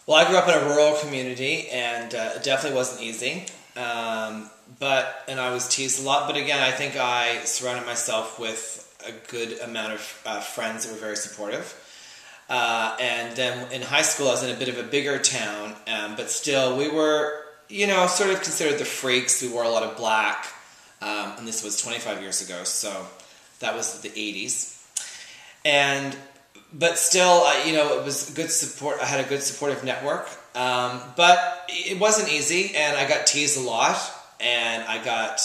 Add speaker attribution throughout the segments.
Speaker 1: Well, I grew up in a rural community, and it definitely wasn't easy. And I was teased a lot. But again, I think I surrounded myself with a good amount of friends that were very supportive. And then in high school, I was in a bit of a bigger town, but still, we were, sort of considered the freaks. We wore a lot of black, and this was 25 years ago, so that was the 80s. But still, it was good support. I had a good supportive network, but it wasn't easy, and I got teased a lot, and I got,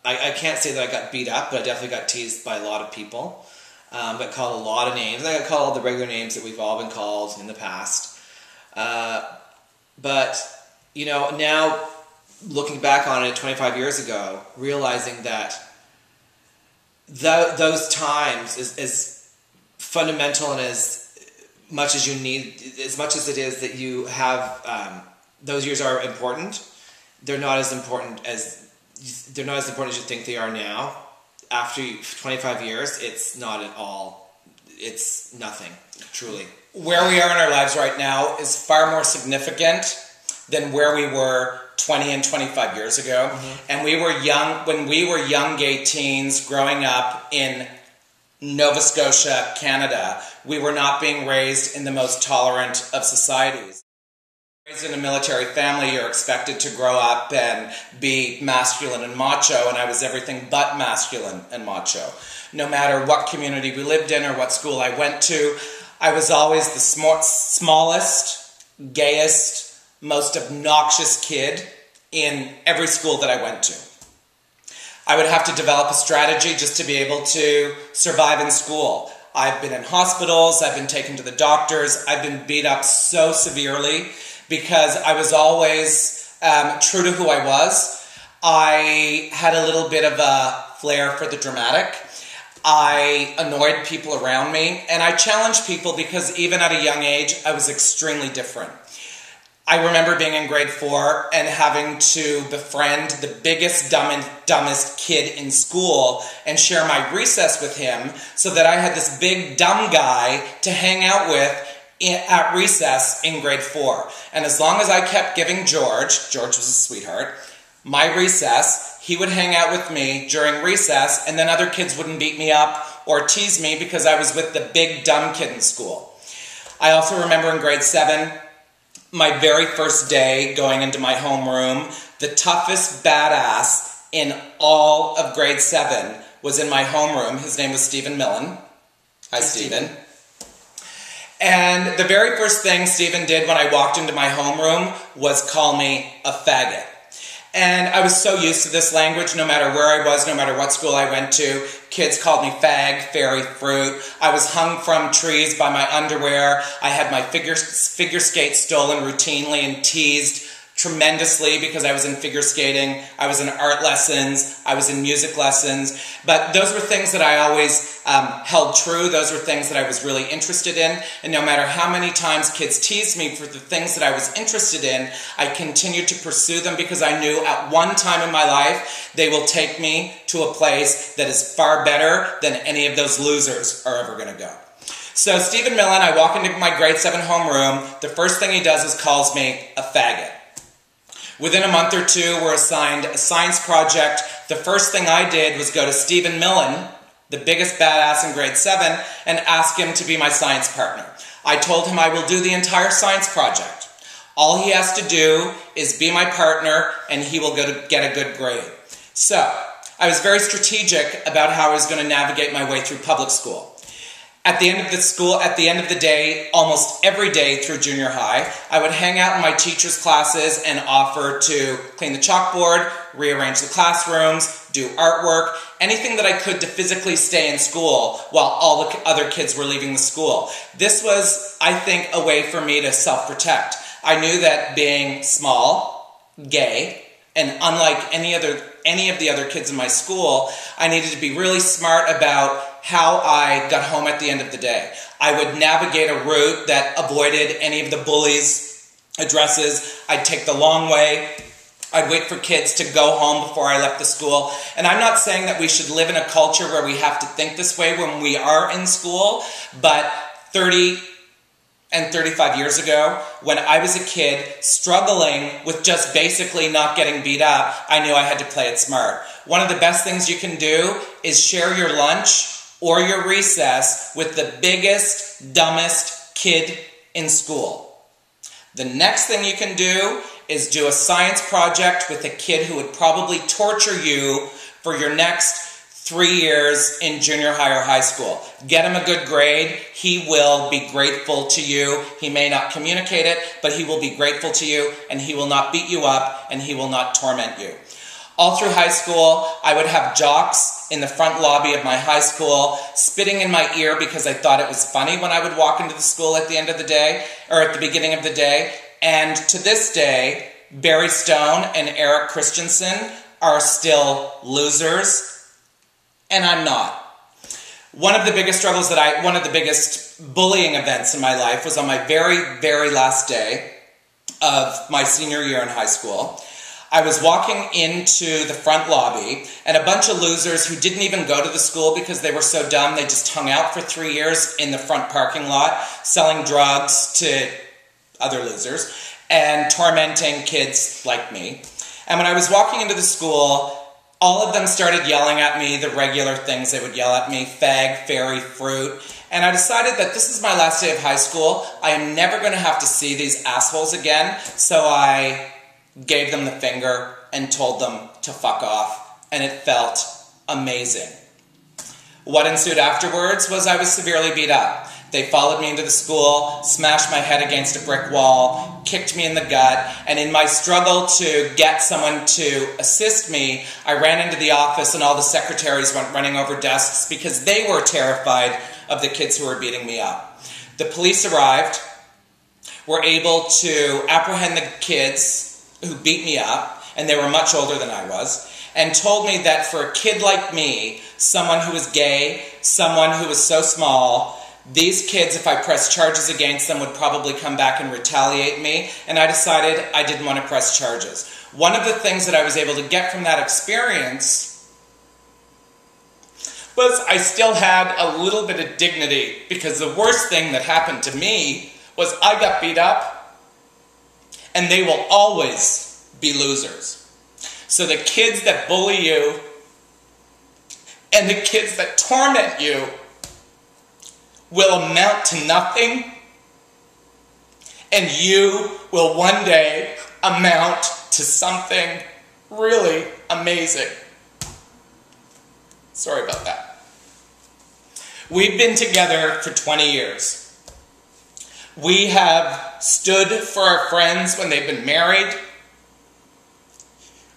Speaker 1: I can't say that I got beat up, but I definitely got teased by a lot of people. Got called a lot of names. I got called all the regular names that we've all been called in the past. Now looking back on it 25 years ago, realizing that those times is fundamental, and as much as you need, as much as it is that you have, those years are important. They're not as important as you think they are now. After 25 years, it's not at all. It's nothing, truly.
Speaker 2: Where we are in our lives right now is far more significant than where we were 20 and 25 years ago. Mm-hmm. And we were young, when we were young gay teens growing up in Nova Scotia, Canada, we were not being raised in the most tolerant of societies. Raised in a military family, you're expected to grow up and be masculine and macho, and I was everything but masculine and macho. No matter what community we lived in or what school I went to, I was always the smallest, gayest, most obnoxious kid in every school that I went to. I would have to develop a strategy just to be able to survive in school. I've been in hospitals, I've been taken to the doctors, I've been beat up so severely because I was always true to who I was. I had a little bit of a flair for the dramatic. I annoyed people around me, and I challenged people because even at a young age, I was extremely different. I remember being in grade 4 and having to befriend the biggest, dumbest kid in school and share my recess with him so that I had this big, dumb guy to hang out with at recess in grade 4. And as long as I kept giving George was a sweetheart, my recess, he would hang out with me during recess, and then other kids wouldn't beat me up or tease me because I was with the big, dumb kid in school. I also remember in grade 7, my very first day going into my homeroom, the toughest badass in all of grade 7 was in my homeroom. His name was Stephen Millen. Hi, Stephen. And the very first thing Stephen did when I walked into my homeroom was call me a faggot. And I was so used to this language, no matter where I was, no matter what school I went to. Kids called me fag, fairy, fruit. I was hung from trees by my underwear. I had my figure skates stolen routinely and teased tremendously because I was in figure skating. I was in art lessons. I was in music lessons. But those were things that I always held true. Those were things that I was really interested in. And no matter how many times kids teased me for the things that I was interested in, I continued to pursue them because I knew at one time in my life they will take me to a place that is far better than any of those losers are ever going to go. So Stephen Millen, I walk into my grade 7 homeroom. The first thing he does is calls me a faggot. Within a month or two, we're assigned a science project. The first thing I did was go to Stephen Millen, the biggest badass in grade 7, and ask him to be my science partner. I told him I will do the entire science project. All he has to do is be my partner, and he will get a good grade. So, I was very strategic about how I was going to navigate my way through public school. At the end of the day, almost every day through junior high, I would hang out in my teacher's classes and offer to clean the chalkboard, rearrange the classrooms, do artwork, anything that I could to physically stay in school while all the other kids were leaving the school. This was, I think, a way for me to self-protect. I knew that being small, gay, and unlike any of the other kids in my school, I needed to be really smart about how I got home at the end of the day. I would navigate a route that avoided any of the bullies' addresses. I'd take the long way. I'd wait for kids to go home before I left the school. And I'm not saying that we should live in a culture where we have to think this way when we are in school, but 30 And 35 years ago, when I was a kid struggling with just basically not getting beat up, I knew I had to play it smart. One of the best things you can do is share your lunch or your recess with the biggest, dumbest kid in school. The next thing you can do is do a science project with a kid who would probably torture you for your next 3 years in junior high or high school. Get him a good grade. He will be grateful to you. He may not communicate it, but he will be grateful to you, and he will not beat you up, and he will not torment you. All through high school, I would have jocks in the front lobby of my high school spitting in my ear because I thought it was funny when I would walk into the school at the end of the day, or at the beginning of the day. And to this day, Barry Stone and Eric Christensen are still losers, and I'm not. One of the biggest bullying events in my life was on my very, very last day of my senior year in high school. I was walking into the front lobby, and a bunch of losers who didn't even go to the school because they were so dumb, they just hung out for 3 years in the front parking lot, selling drugs to other losers, and tormenting kids like me. And when I was walking into the school, all of them started yelling at me the regular things they would yell at me: fag, fairy, fruit. And I decided that this is my last day of high school. I am never going to have to see these assholes again. So I gave them the finger and told them to fuck off. And it felt amazing. What ensued afterwards was I was severely beat up. They followed me into the school, smashed my head against a brick wall, kicked me in the gut, and in my struggle to get someone to assist me, I ran into the office and all the secretaries went running over desks because they were terrified of the kids who were beating me up. The police arrived, were able to apprehend the kids who beat me up, and they were much older than I was, and told me that for a kid like me, someone who was gay, someone who was so small, these kids, if I pressed charges against them, would probably come back and retaliate me, and I decided I didn't want to press charges. One of the things that I was able to get from that experience was I still had a little bit of dignity, because the worst thing that happened to me was I got beat up, and they will always be losers. So the kids that bully you and the kids that torment you will amount to nothing, and you will one day amount to something really amazing. Sorry about that. We've been together for 20 years. We have stood for our friends when they've been married.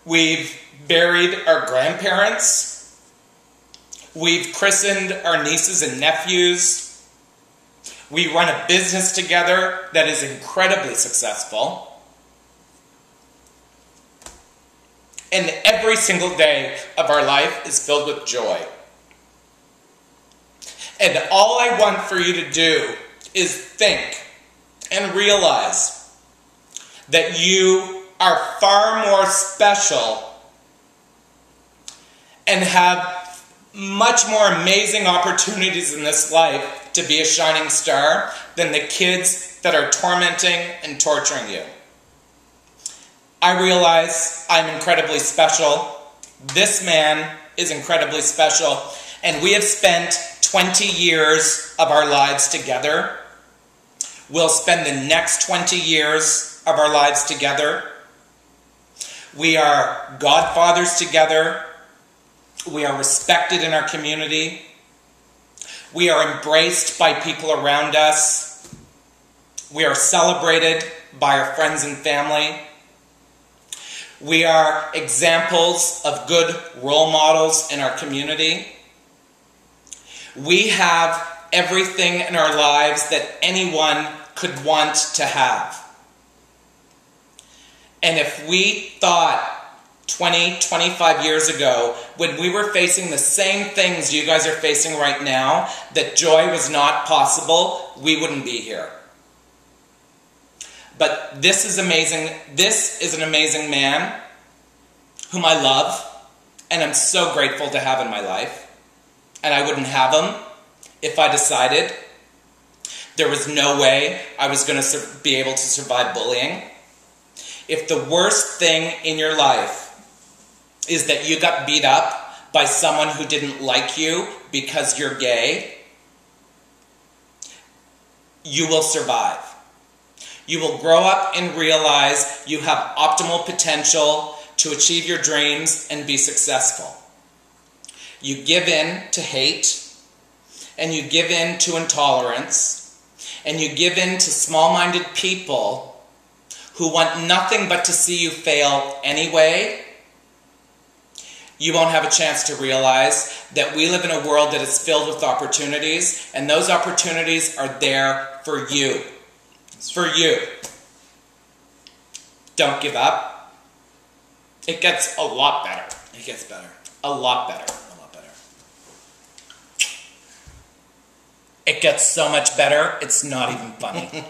Speaker 2: We've buried our grandparents. We've christened our nieces and nephews. We run a business together that is incredibly successful. And every single day of our life is filled with joy. And all I want for you to do is think and realize that you are far more special and have much more amazing opportunities in this life to be a shining star than the kids that are tormenting and torturing you. I realize I'm incredibly special. This man is incredibly special. And we have spent 20 years of our lives together. We'll spend the next 20 years of our lives together. We are godfathers together. We are respected in our community. We are embraced by people around us. We are celebrated by our friends and family. We are examples of good role models in our community. We have everything in our lives that anyone could want to have. And if we thought 20, 25 years ago, when we were facing the same things you guys are facing right now, that joy was not possible, we wouldn't be here. But this is amazing. This is an amazing man whom I love, and I'm so grateful to have in my life. And I wouldn't have him if I decided there was no way I was going to be able to survive bullying. If the worst thing in your life is that you got beat up by someone who didn't like you because you're gay, you will survive. You will grow up and realize you have optimal potential to achieve your dreams and be successful. You give in to hate, and you give in to intolerance, and you give in to small-minded people who want nothing but to see you fail anyway. You won't have a chance to realize that we live in a world that is filled with opportunities, and those opportunities are there for you. It's for you. Don't give up. It gets a lot better.
Speaker 1: It gets better.
Speaker 2: A lot better.
Speaker 1: A lot better.
Speaker 2: It gets so much better, it's not even funny.